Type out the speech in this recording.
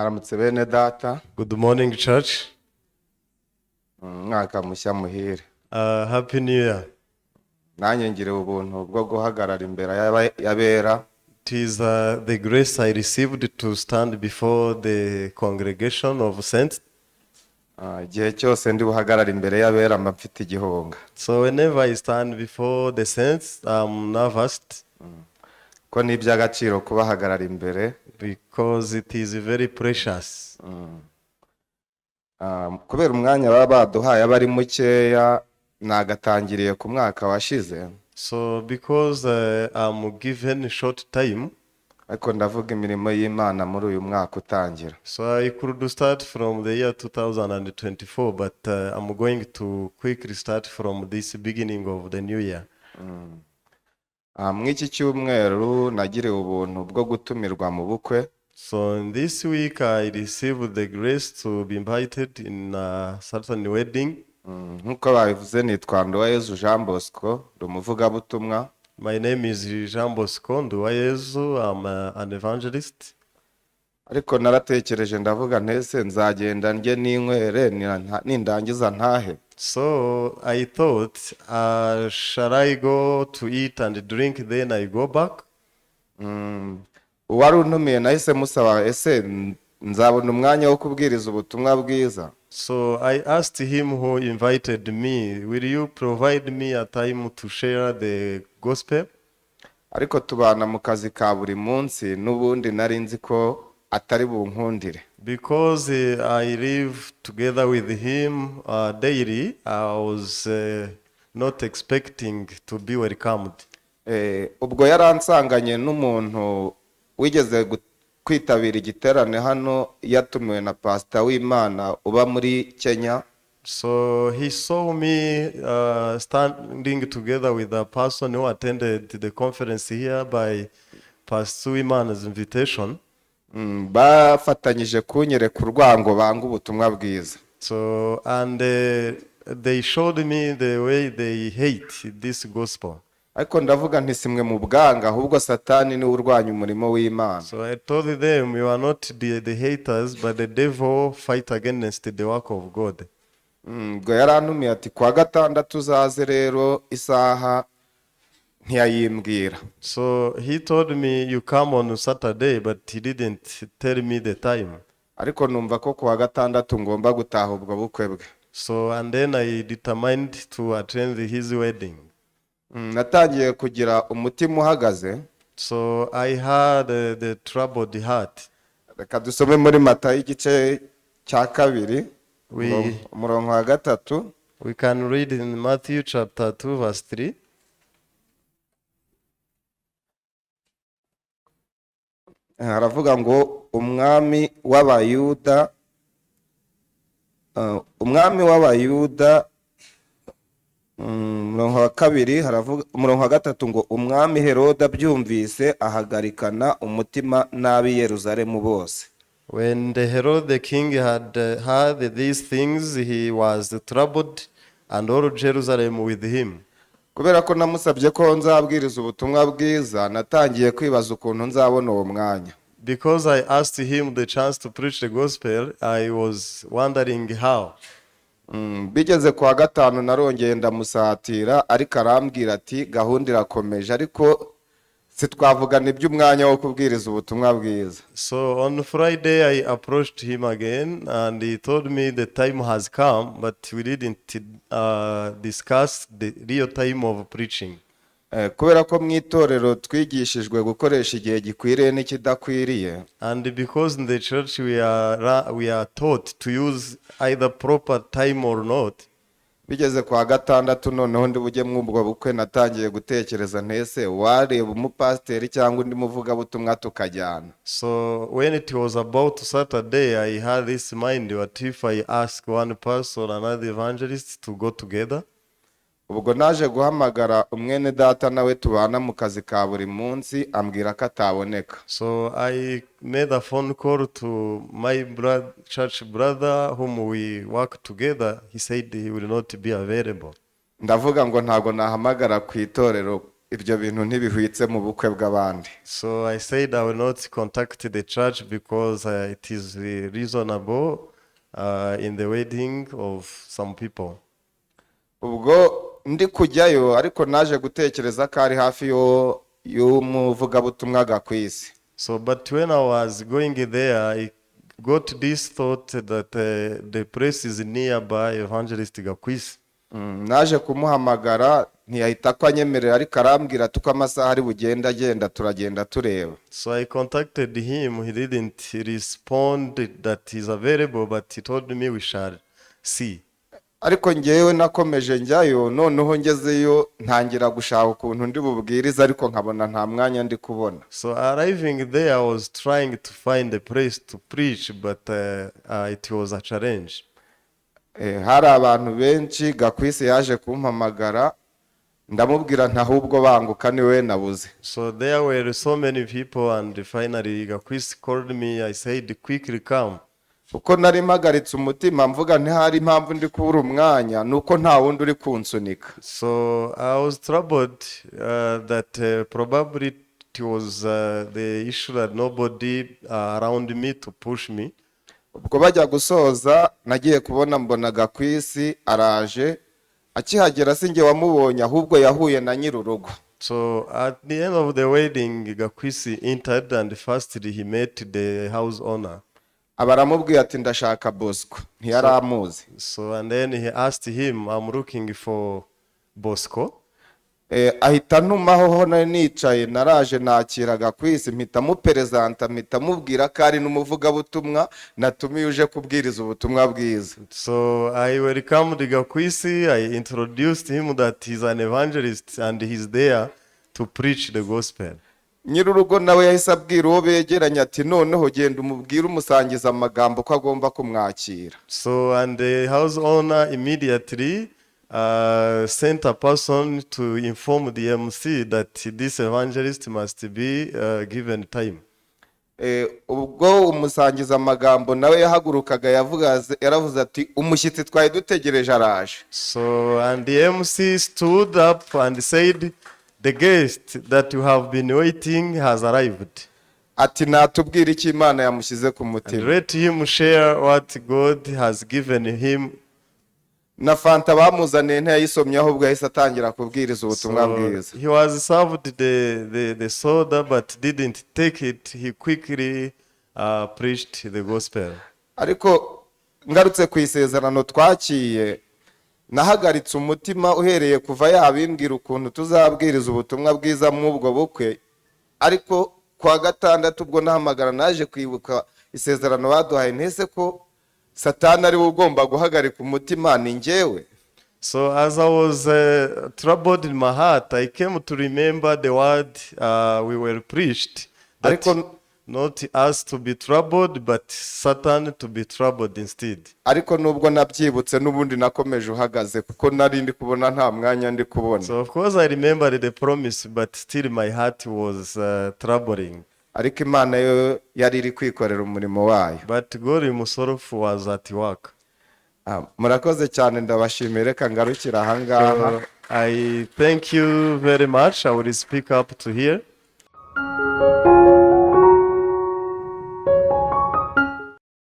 Mwaramutse bene data. Good morning, church. Mwaka mushya muhire. Happy New Year. Nanjye ngire ubuntu bwo guhagarara imbere y'abera. It is the grace I received to stand before the congregation of saints. Igihe cyose ndi buhagarara imbere y'abera mba mfite igihunga. So whenever I stand before the saints, I'm nervous Ko ni iby'agaciro kubahagarara imbere. because it is very precious. Kubera umwanya baba baduhaye abari mukeya nagatangiriye ku mwaka washize. So because I'm given a short time, Ariko ndavuga imirimo y'Imana muri uyu mwaka utangira. so I could start from the year 2024, but I'm going to quickly start from this beginning of the new year. Mw'iki cyumweru nagiriwe ubuntu bwo gutumirwa mu bukwe. So in this week I received the grace to be invited in a certain wedding. Nkuko babivuze nitwa NDUWAYEZU Jean Bosco, ndi umuvugabutumwa. My name is Jean Bosco NDUWAYEZU. I'm an evangelist. Ariko naratekereje ndavuga ntese nzagenda njye n'inkwere nindangiza ntahe. So I thought, shall I go to eat and drink, then I go back? Uwari untumiye nahise musaba ese nzabona umwanya wo kubwiriza ubutumwa bwiza. So I asked him who invited me, will you provide me a time to share the gospel? Ariko tubana mu kazi ka buri munsi n'ubundi nari nzi ko atari bunkundire. Because I live together with him daily, I was not expecting to be welcomed. Ubwo yaransanganye n'umuntu wigeze kwitabira igiterane hano yatumiwe na pastor w'Imana uba muri Kenya. So he saw me standing together with a person who attended the conference here by Pastor Imana's invitation. Bafatanyije kunyereka urwango banga ubutumwa bwiza. So and they showed me the way they hate this gospel. Ariko ndavuga nti simwe mu bwanga ahubwo Satani ni urwanya umurimo w'Imana. So I told them, you are not the haters, but the devil fight against the work of God. Ubwo yarantumiye ati kwa gatandatu uzaze rero isaha ntiyayimbwira. So he told me you come on Saturday, but he didn't tell me the time. Ariko numva ko kwa gatandatu ngomba gutaha ubwo bukwe bwe. So and then I determined to attend his wedding. Natangiye kugira umutima uhagaze. So I had the troubled heart. Reka dusome muri Matayo igice cya 2 umurongo wa 3. We can read in Matthew chapter 2 verse 3. Haravuga ngo umwami w'Abayuda umurongo wa 2 haravuga umurongo wa 3 ngo umwami Heroda byumvise ahagarikana umutima n'ab'i Yerusalemu bose. When the Herod the king had heard these things, he was troubled, and all Jerusalem with him. Kubera ko namusabye ko nzabwiriza ubutumwa bwiza natangiye kwibaza ukuntu nzabona uwo mwanya. Because I asked him the chance to preach the gospel, I was wondering how. Bigeze kwa gatanu narongeye ndamusatira ariko arambwira ati gahunda irakomeje ariko sitwavugana iby'umwanya wo kubwiriza ubutumwa bwiza. So on Friday I approached him again and he told me the time has come, but we didn't discuss the real time of preaching. Kubera ko mu itorero twigishijwe gukoresha igihe gikwiriye n'ikidakwiriye. And because in the church we are taught to use either proper time or not. Bigeze kwa gatandatu noneho ndi bujye mw'ubwo bukwe natangiye gutekereza ntese wareba umupasiteri cyangwa undi muvugabutumwa tukajyana. So when it was about Saturday, I had this mind, what if I ask one person, another evangelist to go together? Ubwo naje guhamagara umwene data nawe tubana mu kazi ka buri munsi ambwira ko ataboneka. So I made a phone call to my church brother whom we work together. He said he will not be available. Ndavuga ngo ntago nahamagara ku itorero ibyo bintu ntibihwitse mu bukwe bw'abandi. So I said I will not contact the church because it is reasonable in the wedding of some people. Ubwo ndi kujyayo ariko naje gutekereza ko ari hafi y'umuvugabutumwa Gakwisi. So but when I was going there, I got this thought that the place is nearby Evangelist Gakwisi. Naje kumuhamagara ntiyahita ko anyemerera ariko arambwira tuko amasaha ari bugenda agenda turagenda tureba. So I contacted him. He didn't respond that he's available, but he told me we shall see. Ariko ngewe nakomeje njyayo, noneho ngezeyo ntangira gushaka ukuntu ndi bubwiriza ariko nkabona nta mwanya ndi kubona. So arriving there, I was trying to find a place to preach, but it was a challenge. Hari abantu benshi. Gakwisi yaje kumpamagara ndamubwira ntahubwo banguka niwe nabuze. So there were so many people, and finally Gakwisi called me. I said, quickly come. Uko nari mpagaritse umutima mvuga ntihari impamvu ndi kubura umwanya nuko nta wundi uri kunsunika. So I was troubled that probably it was the issue that nobody around me to push me. Ubwo bajya gusoza nagiye kubona mbona Gakwisi araje, akihagera sinjye wamubonye ahubwo yahuye na nyirurugo. So at the end of the wedding, Gakwisi entered, and firstly he met the house owner. Abaramubwiye ati ndashaka Bosco, ntiyari amuzi. So and then he asked him, I'm looking for Bosco. Ahita ntumaho ho nicaye, naraje nakira Gakwisi mpita muperezanta, mpita mubwira ko ari n'umuvugabutumwa natumiye uje kubwiriza ubutumwa bwiza. So I welcomed Gakwisi. I introduced him that he's an evangelist and he's there to preach the gospel. Nyirurugo nawe yahise abwira uwo begeranye ati noneho genda umubwire umusangiza amagambo ko agomba kumwakira. So and the house owner immediately sent a person to inform the MC that this evangelist must be given time. Ubwo umusangiza amagambo nawe yahagurukaga yaravuze ati umushyitsi twari dutegereje araje. So and the MC stood up and said, the guest that you have been waiting has arrived. Ati natubwira iki Imana yamushyize ku And mutima. let him share what God has given him. Na fanta bamuzaniye ntiyayisomye ahubwo yahise atangira kubwiriza ubutumwa bwiza. He was served the soda but didn't take it. He quickly preached the gospel. Ariko ngarutse ku isezerano twakiye, nahagaritse umutima uhereye kuva yabimbwira ukuntu tuzabwiriza ubutumwa bwiza mu ubwo bukwe. Ariko kwa gatandatu ubwo nahamagara naje kwibuka isezerano baduhaye, ntese ko Satani ari ugomba guhagarika umutima ni njyewe. So as I was troubled in my heart, I came to remember the word we were preached, that not us to be troubled, but Satan to be troubled instead. Ariko nubwo nabyibutse n'ubundi nakomeje uhagaze kuko nari ndi kubona nta mwanya ndi kubona. So of course I remembered the promise, but still my heart was troubling. Ariko Imana yo yari iri kwikorera umurimo wayo. But God himself was at work. Murakoze cyane, ndabashimira, reka ngarukira aha ngaha. I thank you very much. I will speak up to here.